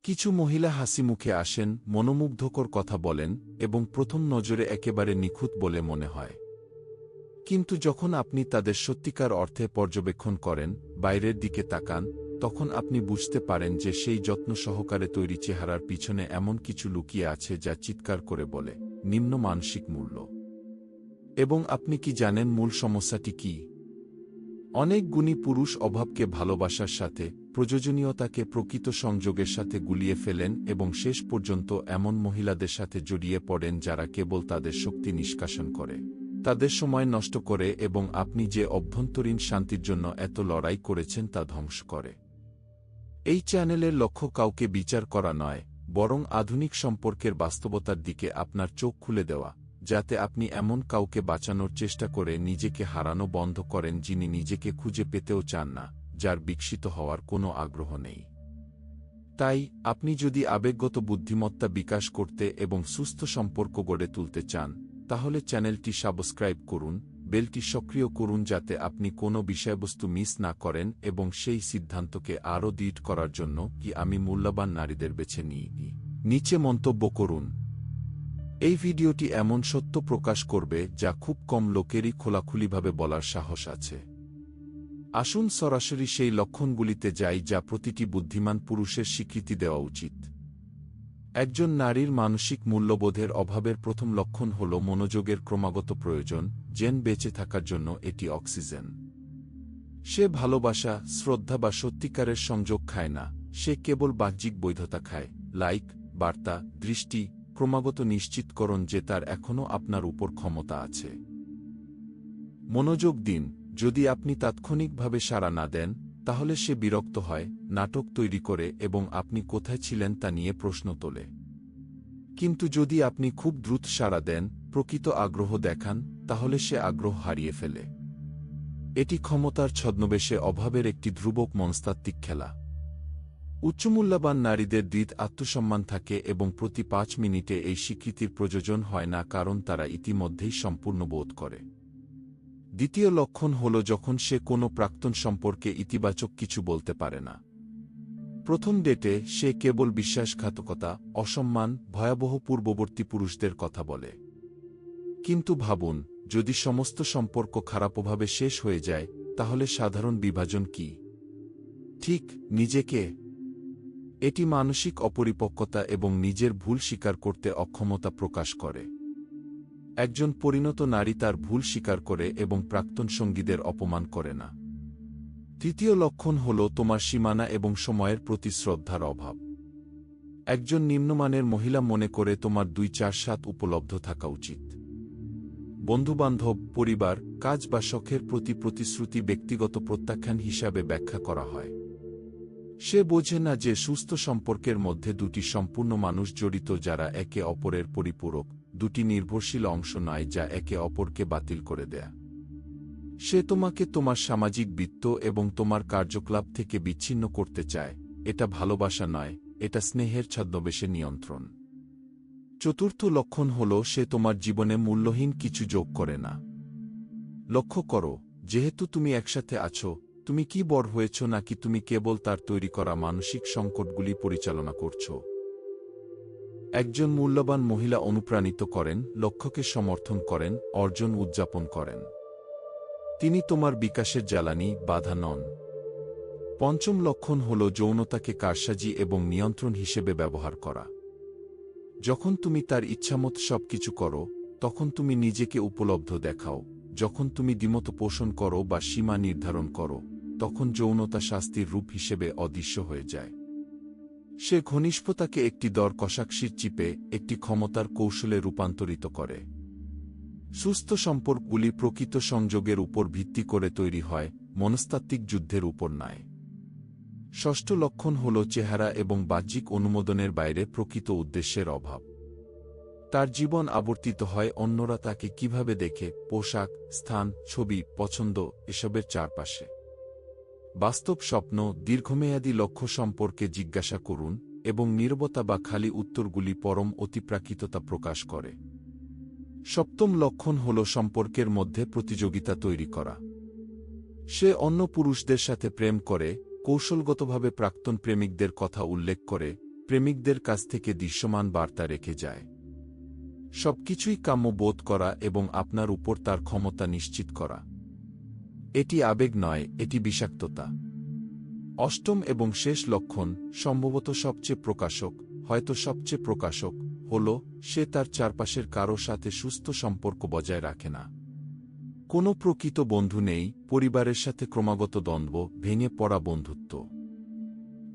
কিছু মহিলা হাসিমুখে আসেন, মনোমুগ্ধকর কথা বলেন এবং প্রথম নজরে একেবারে নিখুঁত বলে মনে হয়। কিন্তু যখন আপনি তাদের সত্যিকার অর্থে পর্যবেক্ষণ করেন, বাইরের দিকে তাকান, তখন আপনি বুঝতে পারেন যে সেই যত্ন সহকারে তৈরি চেহারার পিছনে এমন কিছু লুকিয়ে আছে যা চিৎকার করে বলে, নিম্ন মানসিক মূল্য। এবং আপনি কি জানেন মূল সমস্যাটি কি? অনেক গুণী পুরুষ অভাবকে ভালোবাসার সাথে, প্রয়োজনীয়তাকে প্রকৃত সংযোগের সাথে গুলিয়ে ফেলেন এবং শেষ পর্যন্ত এমন মহিলাদের সাথে জড়িয়ে পড়েন যারা কেবল তাদের শক্তি নিষ্কাশন করে, তাদের সময় নষ্ট করে এবং আপনি যে অভ্যন্তরীণ শান্তির জন্য এত লড়াই করেছেন তা ধ্বংস করে। এই চ্যানেলের লক্ষ্য কাউকে বিচার করা নয়, বরং আধুনিক সম্পর্কের বাস্তবতার দিকে আপনার চোখ খুলে দেওয়া, যাতে আপনি এমন কাউকে বাঁচানোর চেষ্টা করে নিজেকে হারানো বন্ধ করেন যিনি নিজেকে খুঁজে পেতেও চান না, যার বিকশিত হওয়ার কোনো আগ্রহ নেই। তাই, আপনি যদি আবেগগত বুদ্ধিমত্তা বিকাশ করতে এবং সুস্থ সম্পর্ক গড়ে তুলতে চান, তাহলে চ্যানেলটি সাবস্ক্রাইব করুন, বেলটি সক্রিয় করুন যাতে আপনি কোনো বিষয়বস্তু মিস না করেন এবং সেই সিদ্ধান্তকে আরও দৃঢ় করার জন্য কি আমি মূল্যবান নারীদের বেছে নিই। নিচে মন্তব্য করুন। এই ভিডিওটি এমন সত্য প্রকাশ করবে যা খুব কম লোকেরই খোলাখুলিভাবে বলার সাহস আছে। আসুন সরাসরি সেই লক্ষণগুলিতে যাই যা প্রতিটি বুদ্ধিমান পুরুষের স্বীকৃতি দেওয়া উচিত। একজন নারীর মানসিক মূল্যবোধের অভাবের প্রথম লক্ষণ হল মনোযোগের ক্রমাগত প্রয়োজন, যেন বেঁচে থাকার জন্য এটি অক্সিজেন। সে ভালোবাসা, শ্রদ্ধা বা সত্যিকারের সংযোগ খায় না, সে কেবল বাহ্যিক বৈধতা খায়, লাইক, বার্তা, দৃষ্টি, ক্রমাগত নিশ্চিতকরণ যে তার এখনও আপনার উপর ক্ষমতা আছে। মনোযোগ দিন। যদি আপনি তাৎক্ষণিকভাবে সাড়া না দেন, তাহলে সে বিরক্ত হয়, নাটক তৈরি করে এবং আপনি কোথায় ছিলেন তা নিয়ে প্রশ্ন তোলে। কিন্তু যদি আপনি খুব দ্রুত সাড়া দেন, প্রকৃত আগ্রহ দেখান, তাহলে সে আগ্রহ হারিয়ে ফেলে। এটি ক্ষমতার ছদ্মবেশে অভাবের একটি ধ্রুবক মনস্তাত্ত্বিক খেলা। উচ্চমূল্যবান নারীদের দৃঢ় আত্মসম্মান থাকে এবং প্রতি 5 মিনিটে এই স্বীকৃতির প্রয়োজন হয় না কারণ তারা ইতিমধ্যেই সম্পূর্ণ বোধ করে। দ্বিতীয় লক্ষণ হল যখন সে কোনো প্রাক্তন সম্পর্কে ইতিবাচক কিছু বলতে পারে না। প্রথম ডেটে সে কেবল বিশ্বাসঘাতকতা, অসম্মান, ভয়াবহ পূর্ববর্তী পুরুষদের কথা বলে। কিন্তু ভাবুন, যদি সমস্ত সম্পর্ক খারাপভাবে শেষ হয়ে যায়, তাহলে সাধারণ বিভাজন কি? ঠিক, নিজেকে। এটি মানসিক অপরিপক্কতা এবং নিজের ভুল স্বীকার করতে অক্ষমতা প্রকাশ করে। একজন পরিণত নারী তার ভুল স্বীকার করে এবং প্রাক্তন সঙ্গীদের অপমান করে না। তৃতীয় লক্ষণ হল তোমার সীমানা এবং সময়ের প্রতি শ্রদ্ধার অভাব। একজন নিম্নমানের মহিলা মনে করে তোমার 2-4-7 উপলব্ধ থাকা উচিত। বন্ধুবান্ধব, পরিবার, কাজ বা শখের প্রতি প্রতিশ্রুতি ব্যক্তিগত প্রত্যাখ্যান হিসাবে ব্যাখ্যা করা হয়। সে বোঝে না যে সুস্থ সম্পর্কের মধ্যে দুটি সম্পূর্ণ মানুষ জড়িত যারা একে অপরের পরিপূরক, দুটি নির্ভরশীল অংশ নয় যা একে অপরকে বাতিল করে দেয়। সে তোমাকে তোমার সামাজিক বৃত্ত এবং তোমার কার্যকলাপ থেকে বিচ্ছিন্ন করতে চায়। এটা ভালোবাসা নয়, এটা স্নেহের ছদ্মবেশে নিয়ন্ত্রণ। চতুর্থ লক্ষণ হল সে তোমার জীবনে মূল্যহীন কিছু যোগ করে না। লক্ষ্য করো, যেহেতু তুমি একসাথে আছো, তুমি কি বড় হয়েছ নাকি তুমি কেবল তার তৈরি করা মানসিক সংকটগুলি পরিচালনা করছো। একজন মূল্যবান মহিলা অনুপ্রাণিত করেন, লক্ষ্যকে সমর্থন করেন, অর্জন উদযাপন করেন। তিনি তোমার বিকাশের জ্বালানি, বাধা নন। পঞ্চম লক্ষণ হল যৌনতাকে কারসাজি এবং নিয়ন্ত্রণ হিসেবে ব্যবহার করা। যখন তুমি তার ইচ্ছামত সবকিছু করো, তখন তুমি নিজেকে উপলব্ধ দেখাও। যখন তুমি দ্বিমত পোষণ করো বা সীমা নির্ধারণ করো, তখন যৌনতা শাস্তির রূপ হিসেবে অদৃশ্য হয়ে যায়। সে ঘনিষ্ঠতাকে একটি দর কষাকশির চিপে একটি ক্ষমতার কৌশলে রূপান্তরিত করে। সুস্থ সম্পর্কগুলি প্রকৃত সংযোগের উপর ভিত্তি করে তৈরি হয়, মনস্তাত্ত্বিক যুদ্ধের উপর নয়। ষষ্ঠ লক্ষণ হল চেহারা এবং বাহ্যিক অনুমোদনের বাইরে প্রকৃত উদ্দেশ্যের অভাব। তার জীবন আবর্তিত হয় অন্যরা তাকে কিভাবে দেখে, পোশাক, স্থান, ছবি, পছন্দ, এসবের চারপাশে। বাস্তব স্বপ্ন, দীর্ঘমেয়াদী লক্ষ্য সম্পর্কে জিজ্ঞাসা করুন এবং নীরবতা বা খালি উত্তরগুলি পরম অতিপ্রাকৃততা প্রকাশ করে। সপ্তম লক্ষণ হল সম্পর্কের মধ্যে প্রতিযোগিতা তৈরি করা। সে অন্য পুরুষদের সাথে প্রেম করে, কৌশলগতভাবে প্রাক্তন প্রেমিকদের কথা উল্লেখ করে, প্রেমিকদের কাছ থেকে দৃশ্যমান বার্তা রেখে যায়। সবকিছুই কাম্য বোধ করা এবং আপনার উপর তার ক্ষমতা নিশ্চিত করা। এটি আবেগ নয়, এটি বিষাক্ততা। অষ্টম এবং শেষ লক্ষণ, সম্ভবত সবচেয়ে প্রকাশক, হয়তো সবচেয়ে প্রকাশক, হল সে তার চারপাশের কারো সাথে সুস্থ সম্পর্ক বজায় রাখে না। কোনো প্রকৃত বন্ধু নেই, পরিবারের সাথে ক্রমাগত দ্বন্দ্ব, ভেঙে পড়া বন্ধুত্ব।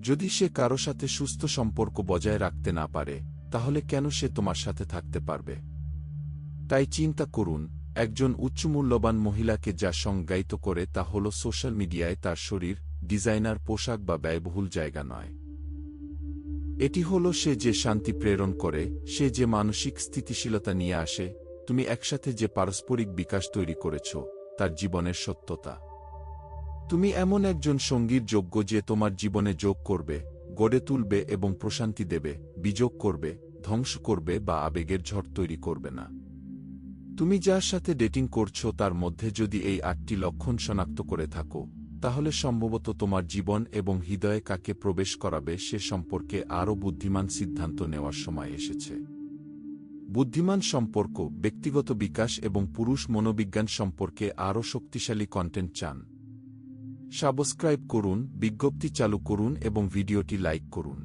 যদি সে কারো সাথে সুস্থ সম্পর্ক বজায় রাখতে না পারে, তাহলে কেন সে তোমার সাথে থাকতে পারবে? তাই চিন্তা করুন, একজন উচ্চমূল্যবান মহিলাকে যা সংজ্ঞায়িত করে তা হল সোশ্যাল মিডিয়ায় তার শরীর, ডিজাইনার পোশাক বা ব্যয়বহুল জায়গা নয়। এটি হল সে যে শান্তি প্রেরণ করে, সে যে মানসিক স্থিতিশীলতা নিয়ে আসে, তুমি একসাথে যে পারস্পরিক বিকাশ তৈরি করেছ, তার জীবনের সত্যতা। তুমি এমন একজন সঙ্গীর যোগ্য যে তোমার জীবনে যোগ করবে, গড়ে তুলবে এবং প্রশান্তি দেবে, বিযোগ করবে, ধ্বংস করবে বা আবেগের ঝড় তৈরি করবে না। তুমি যার সাথে ডেটিং করছো তার মধ্যে যদি এই 8টি লক্ষণ শনাক্ত করে থাকো, তাহলে সম্ভবত তোমার জীবন এবং হৃদয়ে কাকে প্রবেশ করাবে সে সম্পর্কে আরও বুদ্ধিমান সিদ্ধান্ত নেওয়ার সময় এসেছে। বুদ্ধিমান সম্পর্ক, ব্যক্তিগত বিকাশ এবং পুরুষ মনোবিজ্ঞান সম্পর্কে আরও শক্তিশালী কন্টেন্ট চান? সাবস্ক্রাইব করুন, বিজ্ঞপ্তি চালু করুন এবং ভিডিওটি লাইক করুন।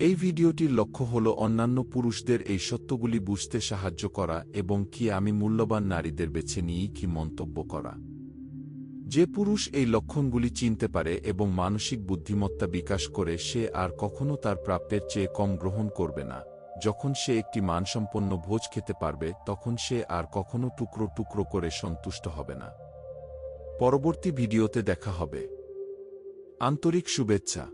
এই ভিডিওটির লক্ষ্য হল অন্যান্য পুরুষদের এই সত্যগুলি বুঝতে সাহায্য করা এবং কি আমি মূল্যবান নারীদের বেছে নিয়েই কি মন্তব্য করা। যে পুরুষ এই লক্ষণগুলি চিনতে পারে এবং মানসিক বুদ্ধিমত্তা বিকাশ করে, সে আর কখনো তার প্রাপ্যের চেয়ে কম গ্রহণ করবে না। যখন সে একটি মানসম্পন্ন ভোজ খেতে পারবে, তখন সে আর কখনো টুকরো টুকরো করে সন্তুষ্ট হবে না। পরবর্তী ভিডিওতে দেখা হবে। আন্তরিক শুভেচ্ছা।